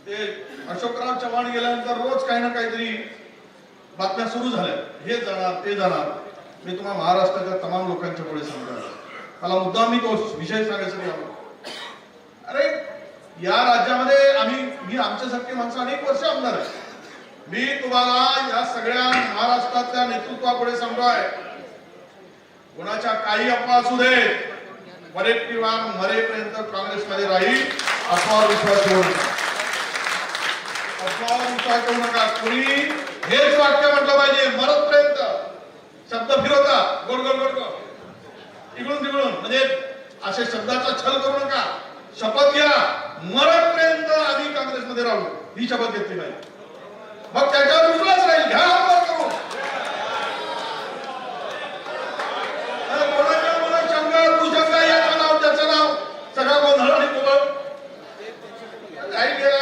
ते अशोकराव चव्हाण गेल्यानंतर रोज काही ना काहीतरी बातम्या सुरू झाल्या, हे जाणार ते जाणार. मी तुम्हाला महाराष्ट्राच्या तमाम लोकांच्या पुढे सांगतो, मला मुद्दा मी तो विषय सांगायसाठी आलो. अरे या राज्यामध्ये मी आमच्यासारखी माणसं अनेक वर्ष आमदार आहे. मी तुम्हाला या सगळ्या महाराष्ट्रातल्या नेतृत्वापुढे सांगतोय, कोणाच्या काही अफवा असू दे, वरेट्टीवार मरेपर्यंत काँग्रेसमध्ये राहील. अफवावर विश्वास ठेवू नका, अफवावर विश्वास ठेवू नका. कोणी हेच वाक्य म्हटलं पाहिजे, मरतपर्यंत. शब्द फिरवता गोड गोड गोड गोड तिकडून तिकडून, म्हणजे असे शब्दाचा छल करू नका. शपथ घ्या, मरतपर्यंत आम्ही काँग्रेसमध्ये राहू, ही शपथ घेतली पाहिजे. मग त्याच्यावर विश्वास राहील. घ्या हातवर करू. कोणाच्या मला शंका भूशंका, याचं नाव त्याचं नाव, सगळा गोंधळ आणि गोबळ काही गेला